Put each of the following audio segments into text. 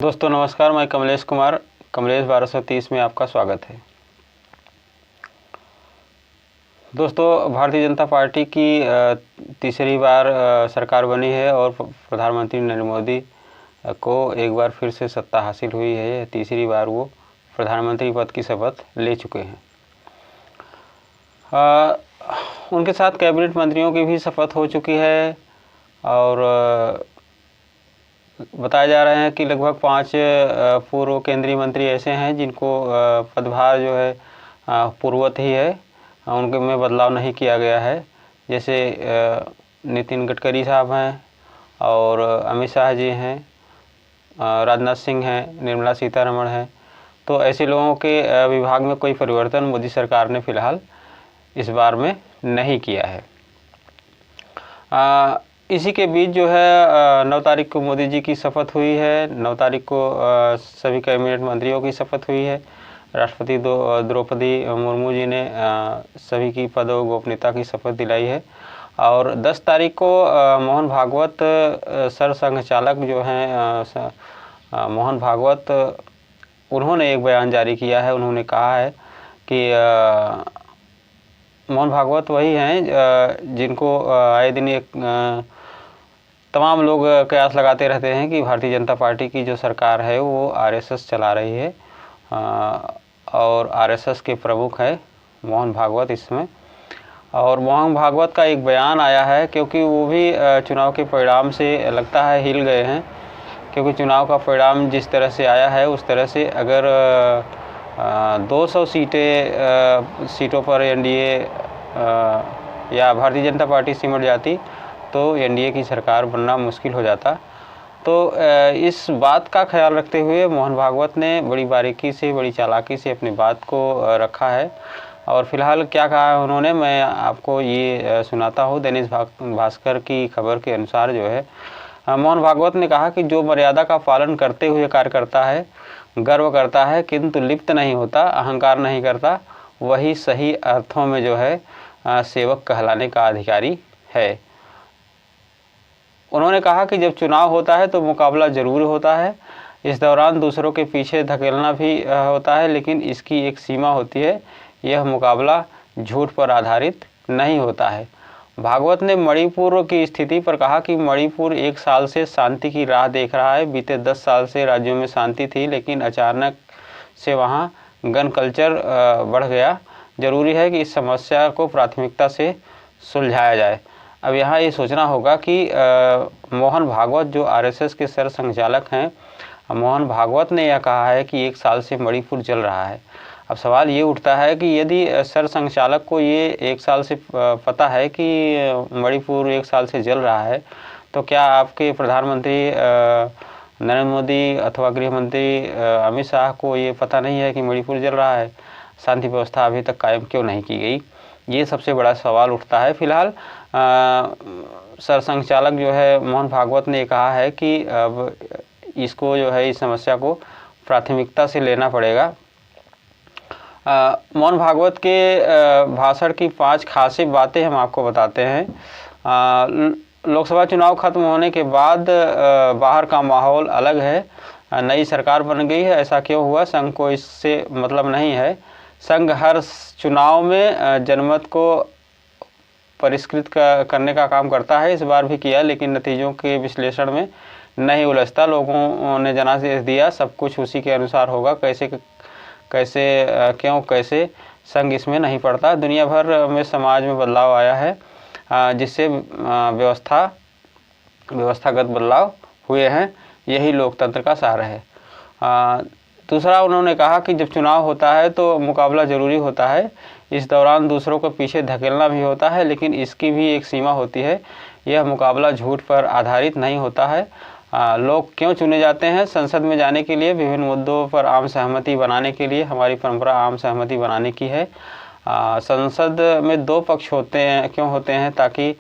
दोस्तों नमस्कार, मैं कमलेश कुमार, कमलेश 1230 में आपका स्वागत है। दोस्तों, भारतीय जनता पार्टी की तीसरी बार सरकार बनी है और प्रधानमंत्री नरेंद्र मोदी को एक बार फिर से सत्ता हासिल हुई है। तीसरी बार वो प्रधानमंत्री पद की शपथ ले चुके हैं। उनके साथ कैबिनेट मंत्रियों की भी शपथ हो चुकी है और बताया जा रहा है कि लगभग 5 पूर्व केंद्रीय मंत्री ऐसे हैं जिनको पदभार जो है पूर्ववत ही है, उनके में बदलाव नहीं किया गया है। जैसे नितिन गडकरी साहब हैं और अमित शाह जी हैं, राजनाथ सिंह हैं, निर्मला सीतारमण हैं। तो ऐसे लोगों के विभाग में कोई परिवर्तन मोदी सरकार ने फ़िलहाल इस बार में नहीं किया है। इसी के बीच जो है 9 तारीख को मोदी जी की शपथ हुई है। 9 तारीख को सभी कैबिनेट मंत्रियों की शपथ हुई है। राष्ट्रपति द्रौपदी मुर्मू जी ने सभी की पद और गोपनीयता की शपथ दिलाई है। और 10 तारीख को मोहन भागवत सरसंघचालक जो हैं मोहन भागवत, उन्होंने एक बयान जारी किया है। उन्होंने कहा है कि मोहन भागवत वही हैं जिनको आए दिन एक तमाम लोग कयास लगाते रहते हैं कि भारतीय जनता पार्टी की जो सरकार है वो आरएसएस चला रही है और आरएसएस के प्रमुख है मोहन भागवत इसमें। और मोहन भागवत का एक बयान आया है क्योंकि वो भी चुनाव के परिणाम से लगता है हिल गए हैं, क्योंकि चुनाव का परिणाम जिस तरह से आया है उस तरह से अगर 200 सीटों पर एनडीए या भारतीय जनता पार्टी सिमट जाती तो एनडीए की सरकार बनना मुश्किल हो जाता। तो इस बात का ख्याल रखते हुए मोहन भागवत ने बड़ी बारीकी से, बड़ी चालाकी से अपनी बात को रखा है। और फिलहाल क्या कहा है उन्होंने, मैं आपको ये सुनाता हूँ। दैनिक भास्कर की खबर के अनुसार जो है मोहन भागवत ने कहा कि जो मर्यादा का पालन करते हुए कार्य करता है, गर्व करता है किंतु लिप्त नहीं होता, अहंकार नहीं करता, वही सही अर्थों में जो है सेवक कहलाने का अधिकारी है। उन्होंने कहा कि जब चुनाव होता है तो मुकाबला ज़रूर होता है, इस दौरान दूसरों के पीछे धकेलना भी होता है, लेकिन इसकी एक सीमा होती है। यह मुकाबला झूठ पर आधारित नहीं होता है। भागवत ने मणिपुर की स्थिति पर कहा कि मणिपुर 1 साल से शांति की राह देख रहा है। बीते 10 साल से राज्यों में शांति थी, लेकिन अचानक से वहाँ गन कल्चर बढ़ गया। जरूरी है कि इस समस्या को प्राथमिकता से सुलझाया जाए। अब यहाँ ये सोचना होगा कि मोहन भागवत जो आरएसएस के सरसंघचालक हैं, मोहन भागवत ने यह कहा है कि 1 साल से मणिपुर जल रहा है। अब सवाल ये उठता है कि यदि सरसंघचालक को ये 1 साल से पता है कि मणिपुर 1 साल से जल रहा है, तो क्या आपके प्रधानमंत्री नरेंद्र मोदी अथवा गृह मंत्री अमित शाह को ये पता नहीं है कि मणिपुर जल रहा है? शांति व्यवस्था अभी तक कायम क्यों नहीं की गई? ये सबसे बड़ा सवाल उठता है। फिलहाल सरसंघचालक जो है मोहन भागवत ने कहा है कि अब इसको जो है इस समस्या को प्राथमिकता से लेना पड़ेगा। मोहन भागवत के भाषण की 5 खासी बातें हम आपको बताते हैं। लोकसभा चुनाव खत्म होने के बाद बाहर का माहौल अलग है। नई सरकार बन गई है, ऐसा क्यों हुआ? संघ को इससे मतलब नहीं है। संघ हर चुनाव में जनमत को परिष्कृत करने का काम करता है, इस बार भी किया, लेकिन नतीजों के विश्लेषण में नहीं उलझता। लोगों ने जनादेश दिया, सब कुछ उसी के अनुसार होगा। कैसे संघ इसमें नहीं पड़ता। दुनिया भर में समाज में बदलाव आया है, जिससे व्यवस्थागत बदलाव हुए हैं। यही लोकतंत्र का सार है। दूसरा, उन्होंने कहा कि जब चुनाव होता है तो मुकाबला ज़रूरी होता है, इस दौरान दूसरों को पीछे धकेलना भी होता है, लेकिन इसकी भी एक सीमा होती है। यह मुकाबला झूठ पर आधारित नहीं होता है। लोग क्यों चुने जाते हैं? संसद में जाने के लिए, विभिन्न मुद्दों पर आम सहमति बनाने के लिए। हमारी परंपरा आम सहमति बनाने की है। संसद में 2 पक्ष होते हैं, क्यों होते हैं? ताकि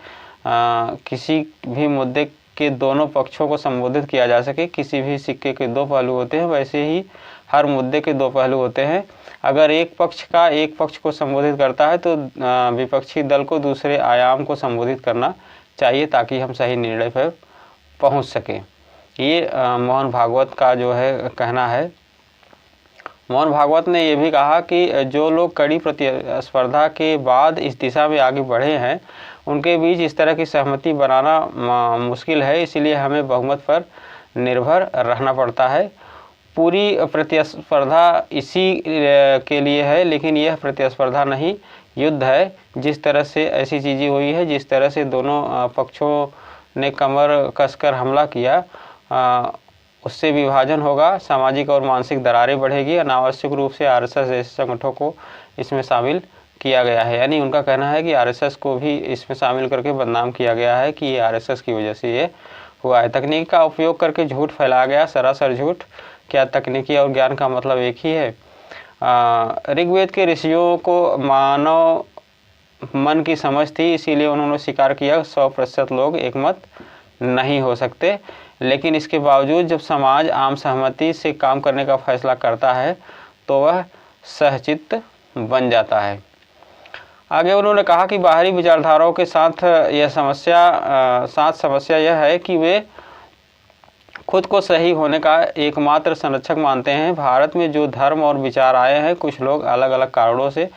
किसी भी मुद्दे के दोनों पक्षों को संबोधित किया जा सके। किसी भी सिक्के के 2 पहलू होते हैं, वैसे ही हर मुद्दे के 2 पहलू होते हैं। अगर एक पक्ष को संबोधित करता है तो विपक्षी दल को दूसरे आयाम को संबोधित करना चाहिए, ताकि हम सही निर्णय पर पहुंच सकें। ये मोहन भागवत का जो है कहना है। मोहन भागवत ने ये भी कहा कि जो लोग कड़ी प्रतिस्पर्धा के बाद इस दिशा में आगे बढ़े हैं उनके बीच इस तरह की सहमति बनाना मुश्किल है, इसलिए हमें बहुमत पर निर्भर रहना पड़ता है। पूरी प्रतिस्पर्धा इसी के लिए है, लेकिन यह प्रतिस्पर्धा नहीं युद्ध है। जिस तरह से ऐसी चीज़ें हुई है, जिस तरह से दोनों पक्षों ने कमर कसकर हमला किया, उससे विभाजन होगा, सामाजिक और मानसिक दरारें बढ़ेगी। अनावश्यक रूप से आरएसएस जैसे संगठनों को इसमें शामिल किया गया है। यानी उनका कहना है कि आरएसएस को भी इसमें शामिल करके बदनाम किया गया है कि ये आरएसएस की वजह से ये हुआ है। तकनीक का उपयोग करके झूठ फैलाया गया, सरासर झूठ। क्या तकनीकी और ज्ञान का मतलब एक ही है? ऋग्वेद के ऋषियों को मानव मन की समझ थी, इसीलिए उन्होंने स्वीकार किया 100% लोग एकमत नहीं हो सकते। लेकिन इसके बावजूद जब समाज आम सहमति से काम करने का फैसला करता है तो वह सहचित्त बन जाता है। आगे उन्होंने कहा कि बाहरी विचारधाराओं के साथ समस्या यह है कि वे खुद को सही होने का एकमात्र संरक्षक मानते हैं। भारत में जो धर्म और विचार आए हैं, कुछ लोग अलग अलग कारणों से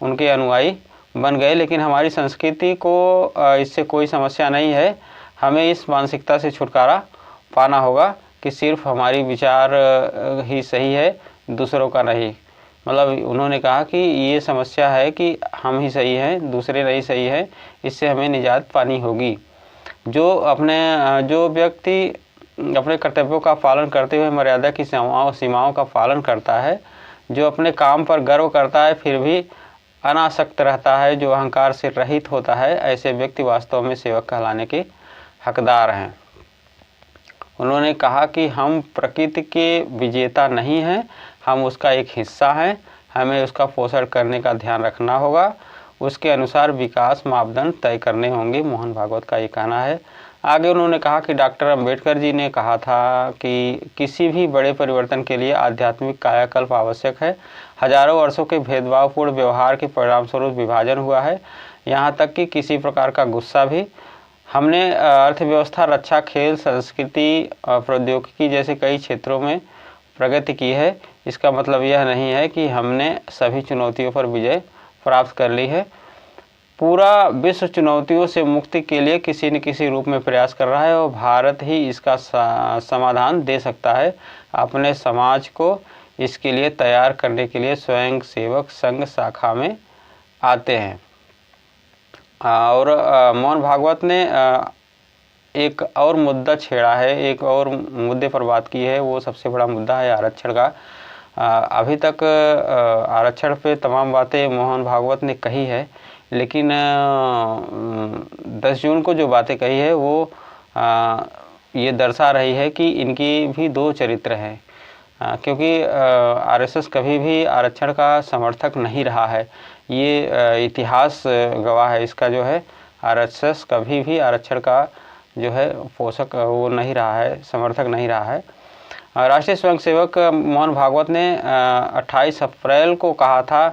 उनके अनुयायी बन गए, लेकिन हमारी संस्कृति को इससे कोई समस्या नहीं है। हमें इस मानसिकता से छुटकारा पाना होगा कि सिर्फ हमारी विचार ही सही है, दूसरों का नहीं। मतलब उन्होंने कहा कि ये समस्या है कि हम ही सही हैं, दूसरे नहीं सही हैं, इससे हमें निजात पानी होगी। जो व्यक्ति अपने कर्तव्यों का पालन करते हुए मर्यादा की सीमाओं का पालन करता है, जो अपने काम पर गर्व करता है फिर भी अनासक्त रहता है, जो अहंकार से रहित होता है, ऐसे व्यक्ति वास्तव में सेवक कहलाने के हकदार हैं। उन्होंने कहा कि हम प्रकृति के विजेता नहीं हैं, हम उसका एक हिस्सा हैं। हमें उसका पोषण करने का ध्यान रखना होगा, उसके अनुसार विकास मापदंड तय करने होंगे। मोहन भागवत का ये कहना है। आगे उन्होंने कहा कि डॉक्टर अंबेडकर जी ने कहा था कि किसी भी बड़े परिवर्तन के लिए आध्यात्मिक कायाकल्प आवश्यक है। हजारों वर्षों के भेदभावपूर्ण व्यवहार के परिणामस्वरूप विभाजन हुआ है, यहाँ तक कि किसी प्रकार का गुस्सा भी। हमने अर्थव्यवस्था, रक्षा, खेल, संस्कृति, प्रौद्योगिकी जैसे कई क्षेत्रों में प्रगति की है। इसका मतलब यह नहीं है कि हमने सभी चुनौतियों पर विजय प्राप्त कर ली है। पूरा विश्व चुनौतियों से मुक्ति के लिए किसी न किसी रूप में प्रयास कर रहा है और भारत ही इसका समाधान दे सकता है। अपने समाज को इसके लिए तैयार करने के लिए स्वयं सेवक संघ शाखा में आते हैं। और मोहन भागवत ने एक और मुद्दा छेड़ा है, एक और मुद्दे पर बात की है। वो सबसे बड़ा मुद्दा है आरक्षण का। अभी तक आरक्षण पे तमाम बातें मोहन भागवत ने कही है, लेकिन 10 जून को जो बातें कही है वो ये दर्शा रही है कि इनकी भी दो चरित्र हैं, क्योंकि आरएसएस कभी भी आरक्षण का समर्थक नहीं रहा है। ये इतिहास गवाह है इसका, जो है आरएसएस कभी भी आरक्षण का जो है पोषक वो नहीं रहा है, समर्थक नहीं रहा है। राष्ट्रीय स्वयंसेवक मोहन भागवत ने 28 अप्रैल को कहा था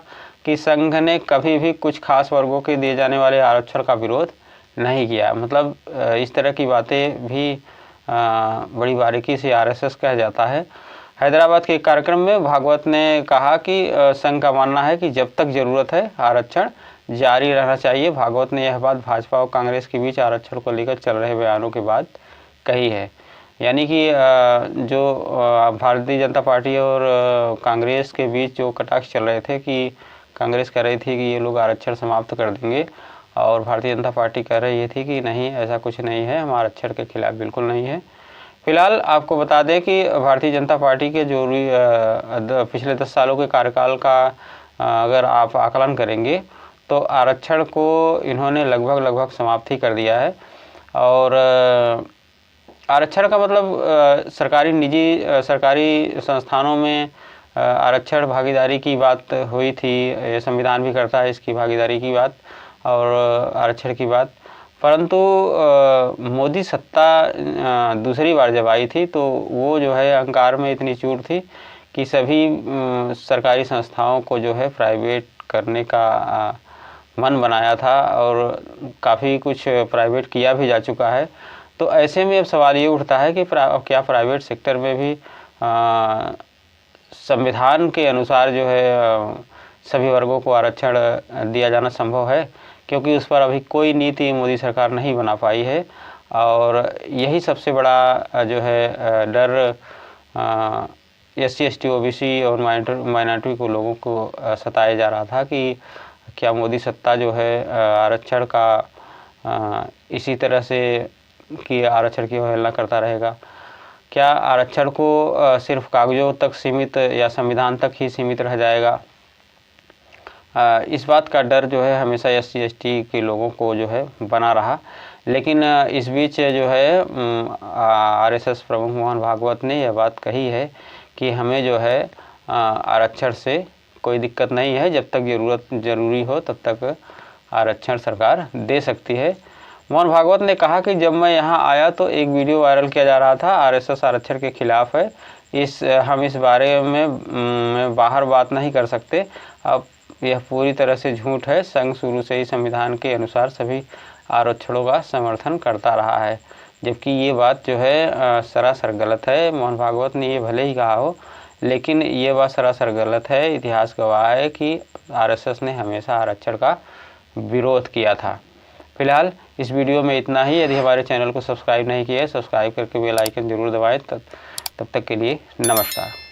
कि संघ ने कभी भी कुछ खास वर्गों के दिए जाने वाले आरक्षण का विरोध नहीं किया। मतलब इस तरह की बातें भी बड़ी बारीकी से आरएसएस कह जाता है। हैदराबाद के एक कार्यक्रम में भागवत ने कहा कि संघ का मानना है कि जब तक ज़रूरत है आरक्षण जारी रहना चाहिए। भागवत ने यह बात भाजपा और कांग्रेस के बीच आरक्षण को लेकर चल रहे बयानों के बाद कही है। यानी कि जो भारतीय जनता पार्टी और कांग्रेस के बीच जो कटाक्ष चल रहे थे कि कांग्रेस कह रही थी कि ये लोग आरक्षण समाप्त कर देंगे और भारतीय जनता पार्टी कह रही थी कि नहीं, ऐसा कुछ नहीं है, हम आरक्षण के खिलाफ बिल्कुल नहीं है। फिलहाल आपको बता दें कि भारतीय जनता पार्टी के जो पिछले 10 सालों के कार्यकाल का अगर आप आकलन करेंगे तो आरक्षण को इन्होंने लगभग समाप्त ही कर दिया है। और आरक्षण का मतलब सरकारी संस्थानों में आरक्षण भागीदारी की बात हुई थी। ये संविधान भी करता है इसकी भागीदारी की बात और आरक्षण की बात। परंतु मोदी सत्ता दूसरी बार जब आई थी तो वो जो है अहंकार में इतनी चूर थी कि सभी सरकारी संस्थाओं को जो है प्राइवेट करने का मन बनाया था और काफ़ी कुछ प्राइवेट किया भी जा चुका है। तो ऐसे में अब सवाल ये उठता है कि क्या प्राइवेट सेक्टर में भी संविधान के अनुसार जो है सभी वर्गों को आरक्षण दिया जाना संभव है, क्योंकि उस पर अभी कोई नीति मोदी सरकार नहीं बना पाई है। और यही सबसे बड़ा जो है डर SC ST OBC और माइनॉरिटी को लोगों को सताया जा रहा था कि क्या मोदी सत्ता जो है आरक्षण का इसी तरह से कि आरक्षण की अवहेलना करता रहेगा, क्या आरक्षण को सिर्फ कागजों तक सीमित या संविधान तक ही सीमित रह जाएगा। इस बात का डर जो है हमेशा SC ST के लोगों को जो है बना रहा। लेकिन इस बीच जो है RSS प्रमुख मोहन भागवत ने यह बात कही है कि हमें जो है आरक्षण से कोई दिक्कत नहीं है, जब तक ज़रूरी हो तब तक आरक्षण सरकार दे सकती है। मोहन भागवत ने कहा कि जब मैं यहाँ आया तो एक वीडियो वायरल किया जा रहा था, RSS आरक्षण के खिलाफ है, हम इस बारे में बाहर बात नहीं कर सकते। अब यह पूरी तरह से झूठ है। संघ शुरू से ही संविधान के अनुसार सभी आरक्षणों का समर्थन करता रहा है, जबकि ये बात जो है सरासर गलत है। मोहन भागवत ने ये भले ही कहा हो, लेकिन ये बात सरासर गलत है। इतिहास गवाह है कि RSS ने हमेशा आरक्षण का विरोध किया था। फिलहाल इस वीडियो में इतना ही। यदि हमारे चैनल को सब्सक्राइब नहीं किया है, सब्सक्राइब करके बेल आइकन जरूर दबाएं। तब तक के लिए नमस्कार।